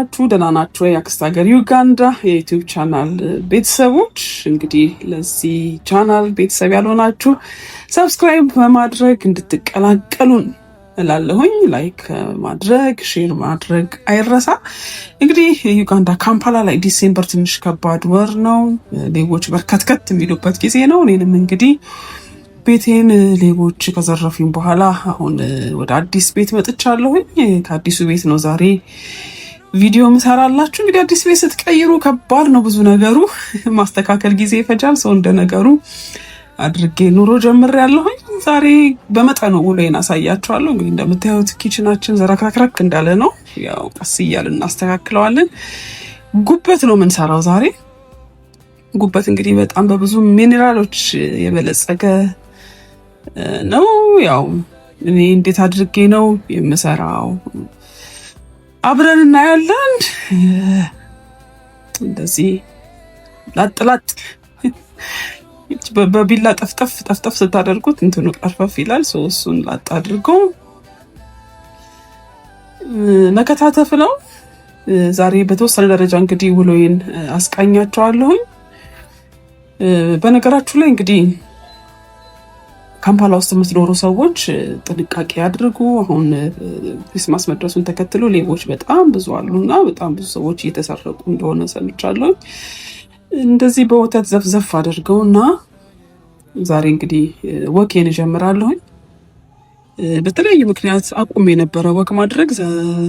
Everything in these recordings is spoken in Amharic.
ናችሁ? ደህና ናችሁ? የአክስት ሀገር ዩጋንዳ የዩቲዩብ ቻናል ቤተሰቦች እንግዲህ ለዚህ ቻናል ቤተሰብ ያልሆናችሁ ሰብስክራይብ በማድረግ እንድትቀላቀሉን እላለሁኝ። ላይክ ማድረግ ሼር ማድረግ አይረሳ። እንግዲህ ዩጋንዳ ካምፓላ ላይ ዲሴምበር ትንሽ ከባድ ወር ነው። ሌቦች በርከትከት የሚሉበት ጊዜ ነው። እኔንም እንግዲህ ቤቴን ሌቦች ከዘረፉኝ በኋላ አሁን ወደ አዲስ ቤት መጥቻለሁኝ። ከአዲሱ ቤት ነው ዛሬ ቪዲዮ ምሰራላችሁ። እንግዲህ አዲስ ቤት ስትቀይሩ ከባድ ነው ብዙ ነገሩ፣ ማስተካከል ጊዜ ይፈጃል። ሰው እንደ ነገሩ አድርጌ ኑሮ ጀምሬያለሁኝ። ዛሬ በመጠኑ ውሎዬን አሳያችኋለሁ። እንግዲህ እንደምታዩት ኪችናችን ዘረክረክረክ እንዳለ ነው። ያው ቀስ እያልን እናስተካክለዋለን። ጉበት ነው የምንሰራው ዛሬ። ጉበት እንግዲህ በጣም በብዙ ሚኔራሎች የበለጸገ ነው። ያው እኔ እንዴት አድርጌ ነው የምሰራው አብረን እናያለን። እንደዚህ ላጥላጥ በቢላ ጠፍጠፍ ስታደርጉት እንትኑ ቀርፈፍ ይላል። እሱን ላጥ አድርጎ መከታተፍ ነው። ዛሬ በተወሰነ ደረጃ እንግዲህ ውሎዬን አስቃኛቸዋለሁኝ። በነገራችሁ ላይ እንግዲህ ካምፓላ ውስጥ የምትኖሩ ሰዎች ጥንቃቄ አድርጉ። አሁን ክሪስማስ መድረሱን ተከትሎ ሌቦች በጣም ብዙ አሉና በጣም ብዙ ሰዎች እየተሰረቁ እንደሆነ ሰምቻለሁ። እንደዚህ በወተት ዘፍዘፍ አድርገውና ዛሬ እንግዲህ ወኬን እጀምራለሁኝ። በተለያየ ምክንያት አቁም የነበረ ወክ ማድረግ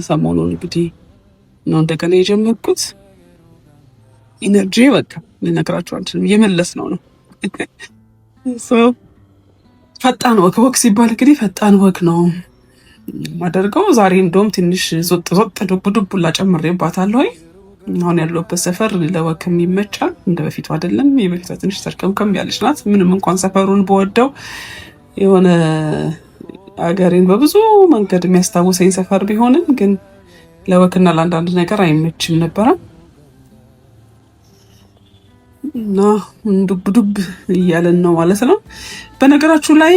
ሰሞኑን እንግዲህ ነው እንደገና የጀመርኩት። ኢነርጂ በቃ ልነግራችሁ አልችልም። የመለስ ነው ፈጣን ወክ ሲባል እንግዲህ ፈጣን ወክ ነው ማደርገው። ዛሬ እንደውም ትንሽ ዞጥ ዱብ ጨምሬባታለሁ። አሁን ያለሁበት ሰፈር ለወክም ይመቻል፣ እንደ በፊቱ አይደለም። የበፊቷ ትንሽ ተርከምከም ያለች ናት። ምንም እንኳን ሰፈሩን በወደው የሆነ አገሬን በብዙ መንገድ የሚያስታውሰኝ ሰፈር ቢሆንም ግን ለወክና ለአንዳንድ ነገር አይመችም ነበረ እና ዱብ እያለን ነው ማለት ነው። በነገራችሁ ላይ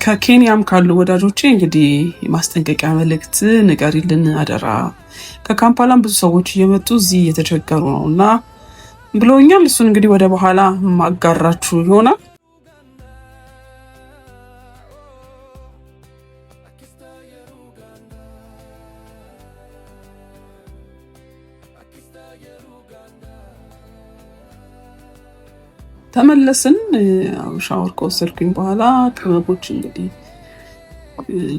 ከኬንያም ካሉ ወዳጆቼ እንግዲህ ማስጠንቀቂያ መልእክት ንገሪልን አደራ። ከካምፓላም ብዙ ሰዎች እየመጡ እዚህ እየተቸገሩ ነው እና ብለውኛል። እሱን እንግዲህ ወደ በኋላ ማጋራችሁ ይሆናል። ተመለስን። ሻወር ከወሰድኩኝ በኋላ ቅመሞች እንግዲህ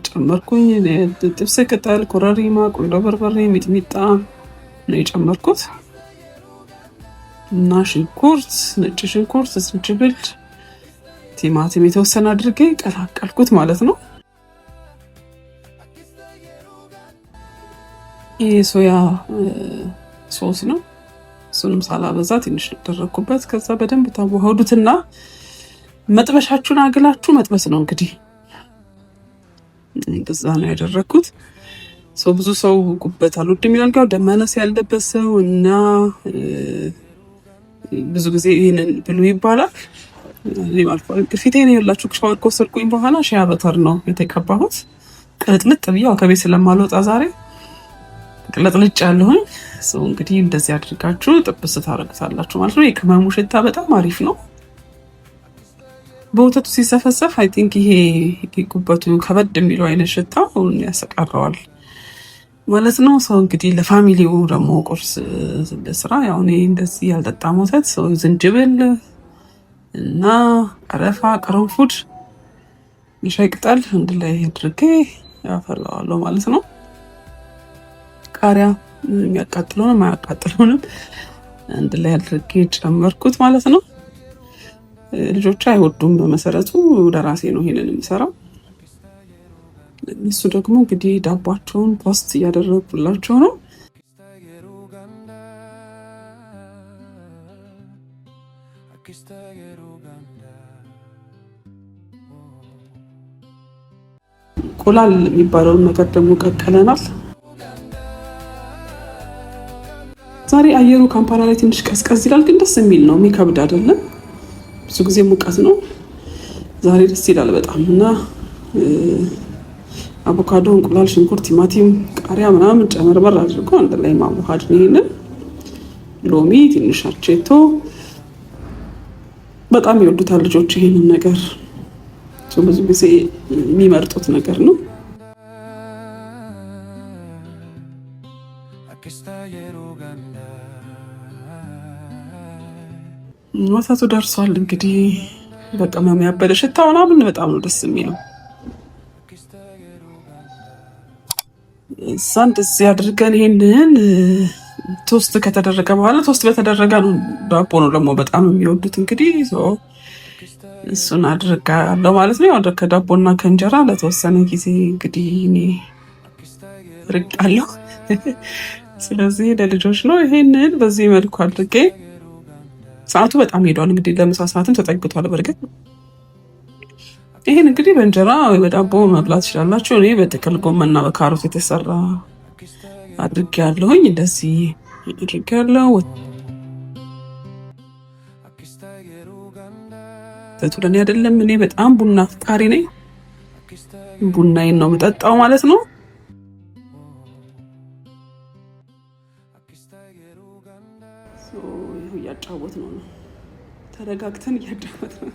ጨመርኩኝ። ጥብስ ቅጠል፣ ኮረሪማ፣ ቁንዶ በርበሬ፣ ሚጥሚጣ ነው የጨመርኩት እና ሽንኩርት፣ ነጭ ሽንኩርት፣ ዝንጅብል፣ ቲማቲም የተወሰነ አድርጌ ቀላቀልኩት ማለት ነው። ይሄ ሶያ ሶስ ነው። እሱንም ሳላበዛ ትንሽ ደረኩበት። ከዛ በደንብ ታዋህዱትና መጥበሻችሁን አግላችሁ መጥበስ ነው እንግዲህ። እንደዛ ነው ያደረኩት። ብዙ ሰው ጉበት አልወድም ይላል፣ ጋር ደመነስ ያለበት ሰው እና ብዙ ጊዜ ይሄንን ብሉ ይባላል። እኔ አልፎ ፊቴን ያላችሁ ሻወር ከወሰድኩኝ በኋላ ሻያ በተር ነው የተቀባሁት። ቅልጥልጥ ብዬው ከቤት ስለማልወጣ ዛሬ ቅልጥልጭ ያለሁኝ። እንግዲህ እንደዚህ አድርጋችሁ ጥብስ ታረጋላችሁ ማለት ነው። የቅመሙ ሽታ በጣም አሪፍ ነው። በወተቱ ሲሰፈሰፍ አይ ቲንክ ይሄ ጉበቱ ከበድ የሚለው አይነት ሽታው ያሰቃረዋል ማለት ነው። እንግዲህ ለፋሚሊው ደግሞ ቁርስ ለስራ ያው እኔ እንደዚህ ያልጠጣም ወተት ዝንጅብል እና ቀረፋ፣ ቅርንፉድ፣ ሻይ ቅጠል አንድ ላይ አድርጌ ያፈላዋለሁ ማለት ነው። ቃሪያ የሚያቃጥለውንም ማያቃጥለውንም አንድ ላይ አድርጌ ጨመርኩት ማለት ነው። ልጆች አይወዱም በመሰረቱ፣ ለራሴ ነው ይሄንን የምሰራው። እሱ ደግሞ እንግዲህ ዳባቸውን ፖስት እያደረጉላቸው ነው። እንቁላል የሚባለውን ነገር ደግሞ ቀቀለናል። ዛሬ አየሩ ካምፓላ ላይ ትንሽ ቀዝቀዝ ይላል፣ ግን ደስ የሚል ነው። የሚከብድ አይደለም። ብዙ ጊዜ ሙቀት ነው። ዛሬ ደስ ይላል በጣም እና አቮካዶ፣ እንቁላል፣ ሽንኩርት፣ ቲማቲም፣ ቃሪያ ምናምን ጨመርመር አድርጎ አንድ ላይ ማዋሃድ ነው። ይሄንን ሎሚ፣ ትንሽ አርቼቶ በጣም ይወዱታል ልጆች ይሄንን ነገር። ብዙ ጊዜ የሚመርጡት ነገር ነው። ወተቱ ደርሷል። እንግዲህ በቅመም ያበደ ሽታው ምናምን በጣም ነው ደስ የሚለው። እዛ እንደዚህ አድርገን ይሄንን ቶስት ከተደረገ በኋላ ቶስት በተደረገ ነው ዳቦ ነው ደግሞ በጣም የሚወዱት። እንግዲህ እሱን አድርጋለሁ ማለት ነው። ያው ከዳቦና ከእንጀራ ለተወሰነ ጊዜ እንግዲህ እኔ ርቃለሁ። ስለዚህ ለልጆች ነው። ይሄንን በዚህ መልኩ አድርጌ ሰዓቱ በጣም ሄዷል። እንግዲህ ለምሳ ሰዓትም ተጠግቷል። በርግጥ ይሄን እንግዲህ በእንጀራ ወይ በዳቦ መብላት ትችላላችሁ። እኔ በጥቅል ጎመንና በካሮት የተሰራ አድርጌያለሁኝ። እንደዚህ አድርጌያለሁ። ለኔ አይደለም፣ እኔ በጣም ቡና አፍቃሪ ነኝ። ቡናዬን ነው የምጠጣው ማለት ነው። እያጫወት ነው ተረጋግተን እያጫወት ነው።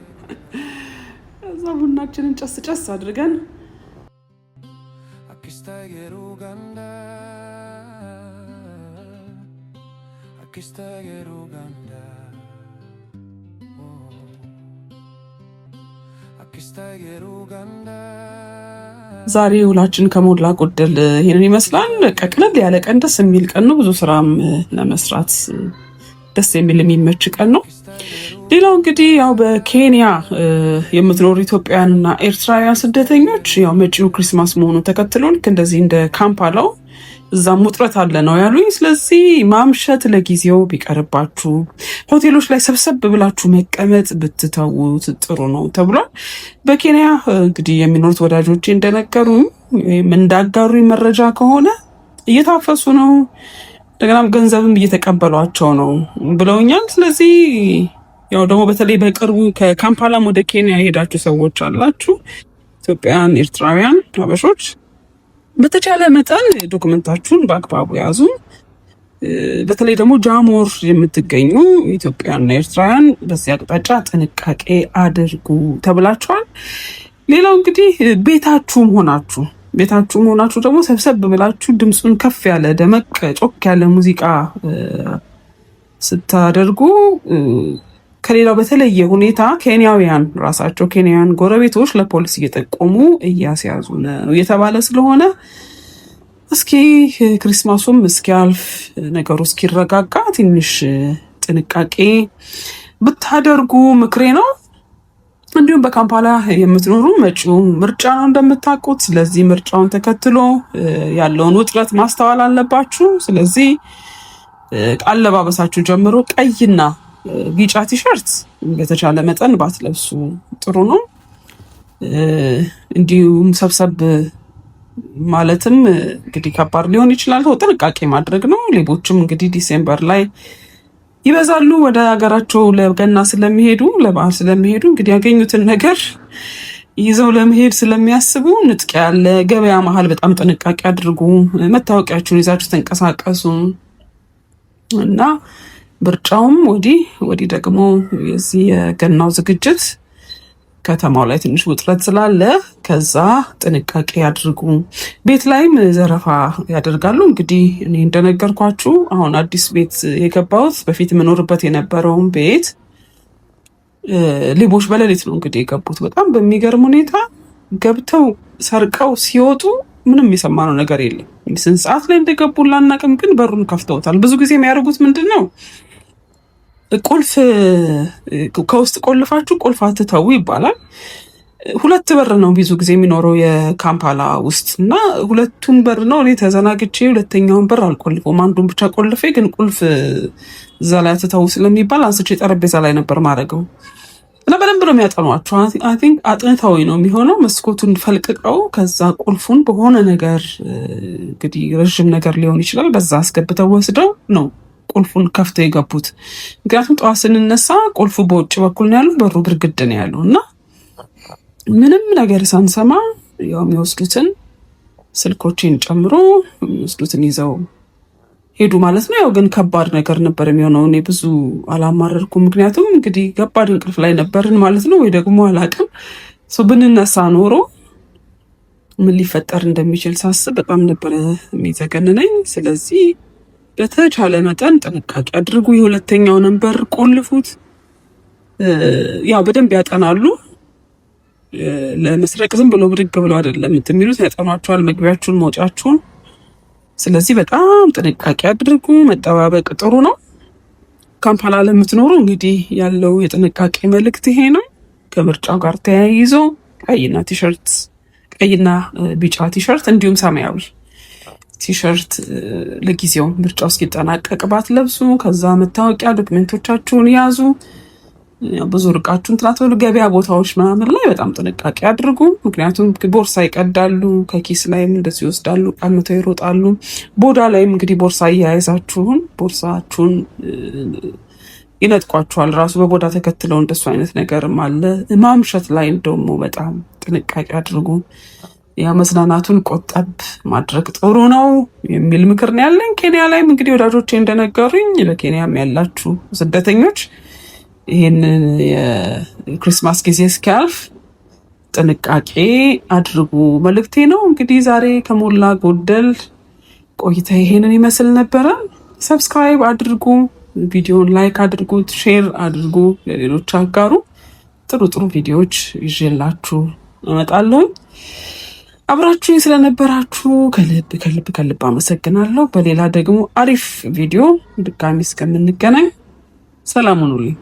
እዛ ቡናችንን ጨስ ጨስ አድርገን ዛሬ ውላችን ከሞላ ጎደል ይሄንን ይመስላል። ቀቅለል ያለ ቀን፣ ደስ የሚል ቀን ነው። ብዙ ስራም ለመስራት ደስ የሚል የሚመች ቀን ነው። ሌላው እንግዲህ ያው በኬንያ የምትኖሩ ኢትዮጵያውያንና ኤርትራውያን ስደተኞች ያው መጪው ክሪስማስ መሆኑን ተከትሎ ልክ እንደዚህ እንደ ካምፓላው እዛም ውጥረት አለ ነው ያሉኝ። ስለዚህ ማምሸት ለጊዜው ቢቀርባችሁ ሆቴሎች ላይ ሰብሰብ ብላችሁ መቀመጥ ብትተውት ጥሩ ነው ተብሏል። በኬንያ እንግዲህ የሚኖሩት ወዳጆቼ እንደነገሩ ወይም እንዳጋሩ መረጃ ከሆነ እየታፈሱ ነው፣ እንደገናም ገንዘብም እየተቀበሏቸው ነው ብለውኛል። ስለዚህ ያው ደግሞ በተለይ በቅርቡ ከካምፓላም ወደ ኬንያ የሄዳችሁ ሰዎች አላችሁ፣ ኢትዮጵያውያን፣ ኤርትራውያን፣ ሀበሾች በተቻለ መጠን ዶክመንታችሁን በአግባቡ ያዙ። በተለይ ደግሞ ጃሞር የምትገኙ ኢትዮጵያውያንና ኤርትራውያን በዚህ አቅጣጫ ጥንቃቄ አድርጉ ተብላችኋል። ሌላው እንግዲህ ቤታችሁም ሆናችሁ ደግሞ ሰብሰብ ብላችሁ ድምፁን ከፍ ያለ ደመቅ ጮክ ያለ ሙዚቃ ስታደርጉ ከሌላው በተለየ ሁኔታ ኬንያውያን ጎረቤቶች ለፖሊስ እየጠቆሙ እያስያዙ ነው እየተባለ ስለሆነ እስኪ ክሪስማሱም እስኪያልፍ ነገሩ እስኪረጋጋ ትንሽ ጥንቃቄ ብታደርጉ ምክሬ ነው። እንዲሁም በካምፓላ የምትኖሩ መጪው ምርጫ ነው እንደምታውቁት። ስለዚህ ምርጫውን ተከትሎ ያለውን ውጥረት ማስተዋል አለባችሁ። ስለዚህ አለባበሳችሁ ጀምሮ ቀይና ቢጫ ቲሸርት በተቻለ መጠን ባትለብሱ ጥሩ ነው። እንዲሁም ሰብሰብ ማለትም እንግዲህ ከባድ ሊሆን ይችላል። ጥንቃቄ ማድረግ ነው። ሌቦችም እንግዲህ ዲሴምበር ላይ ይበዛሉ። ወደ ሀገራቸው ለገና ስለሚሄዱ ለበዓል ስለሚሄዱ እንግዲህ ያገኙትን ነገር ይዘው ለመሄድ ስለሚያስቡ ንጥቂያ ያለ ገበያ መሀል በጣም ጥንቃቄ አድርጉ። መታወቂያችሁን ይዛችሁ ተንቀሳቀሱ እና ምርጫውም ወዲህ ደግሞ የዚህ የገናው ዝግጅት ከተማው ላይ ትንሽ ውጥረት ስላለ ከዛ ጥንቃቄ ያድርጉ። ቤት ላይም ዘረፋ ያደርጋሉ። እንግዲህ እኔ እንደነገርኳችሁ አሁን አዲስ ቤት የገባሁት በፊት የምኖርበት የነበረውን ቤት ሌቦች በሌሊት ነው እንግዲህ የገቡት። በጣም በሚገርም ሁኔታ ገብተው ሰርቀው ሲወጡ ምንም የሰማነው ነገር የለም። ስንት ሰዓት ላይ እንደገቡ ላናቅም፣ ግን በሩን ከፍተውታል። ብዙ ጊዜ የሚያደርጉት ምንድን ነው? ቁልፍ ከውስጥ ቆልፋችሁ ቁልፍ አትተው ይባላል። 2 በር ነው ብዙ ጊዜ የሚኖረው የካምፓላ ውስጥ እና 2ቱን በር ነው እኔ ተዘናግቼ 2ኛውን በር አልቆልፈውም። አንዱን ብቻ ቆልፌ ግን ቁልፍ እዛ ላይ አትተው ስለሚባል አንስቼ ጠረጴዛ ላይ ነበር ማድረገው እና በደንብ ነው የሚያጠኗቸው። አይ ቲንክ አጥንታዊ ነው የሚሆነው። መስኮቱን ፈልቅቀው ከዛ ቁልፉን በሆነ ነገር እንግዲህ ረዥም ነገር ሊሆን ይችላል በዛ አስገብተው ወስደው ነው ቁልፉን ከፍተው የገቡት። ምክንያቱም ጠዋት ስንነሳ ቁልፉ በውጭ በኩል ነው ያለው፣ በሩ ግድግዳ ነው ያለው እና ምንም ነገር ሳንሰማ ያው የሚወስዱትን ስልኮቼን ጨምሮ ወስዱትን ይዘው ሄዱ ማለት ነው። ያው ግን ከባድ ነገር ነበር የሚሆነው። እኔ ብዙ አላማረርኩም፣ ምክንያቱም እንግዲህ ከባድ እንቅልፍ ላይ ነበርን ማለት ነው። ወይ ደግሞ አላቅም ብንነሳ ኖሮ ምን ሊፈጠር እንደሚችል ሳስብ በጣም ነበር የሚዘገንነኝ። ስለዚህ በተቻለ መጠን ጥንቃቄ አድርጉ። የሁለተኛው ነንበር ቆልፉት። ያው በደንብ ያጠናሉ። ለመስረቅ ዝም ብሎ ብድግ ብሎ አይደለም የሚሉት፣ ያጠኗቸዋል መግቢያችሁን መውጫችሁን። ስለዚህ በጣም ጥንቃቄ አድርጉ። መጠባበቅ ጥሩ ነው። ካምፓላ ለምትኖሩ እንግዲህ ያለው የጥንቃቄ መልእክት ይሄ ነው። ከምርጫው ጋር ተያይዞ ቀይና ቢጫ ቲሸርት እንዲሁም ሰማያዊ ቲሸርት ለጊዜው ምርጫው እስኪጠናቀቅ ባትለብሱ። ከዛ መታወቂያ ዶክመንቶቻችሁን ያዙ። ብዙ ርቃችሁን ትላትበሉ። ገበያ ቦታዎች ምናምን ላይ በጣም ጥንቃቄ አድርጉ። ምክንያቱም ቦርሳ ይቀዳሉ፣ ከኪስ ላይም እንደዚህ ይወስዳሉ፣ ቀምተው ይሮጣሉ። ቦዳ ላይም እንግዲህ ቦርሳ እያያዛችሁን ቦርሳችሁን ይነጥቋችኋል። ራሱ በቦዳ ተከትለው እንደሱ አይነት ነገርም አለ። ማምሸት ላይ ደግሞ በጣም ጥንቃቄ አድርጉ። ያ መዝናናቱን ቆጠብ ማድረግ ጥሩ ነው የሚል ምክር ነው ያለኝ። ኬንያ ላይም እንግዲህ ወዳጆቼ እንደነገሩኝ በኬንያም ያላችሁ ስደተኞች ይህንን የክሪስማስ ጊዜ እስኪያልፍ ጥንቃቄ አድርጉ መልእክቴ ነው። እንግዲህ ዛሬ ከሞላ ጎደል ቆይታ ይሄንን ይመስል ነበረ። ሰብስክራይብ አድርጉ፣ ቪዲዮን ላይክ አድርጉት፣ ሼር አድርጉ፣ ለሌሎች አጋሩ። ጥሩ ጥሩ ቪዲዮዎች ይዤላችሁ እመጣለሁ። አብራችሁኝ ስለነበራችሁ ከልብ አመሰግናለሁ። በሌላ ደግሞ አሪፍ ቪዲዮ ድጋሚ እስከምንገናኝ ሰላም ሁኑልኝ።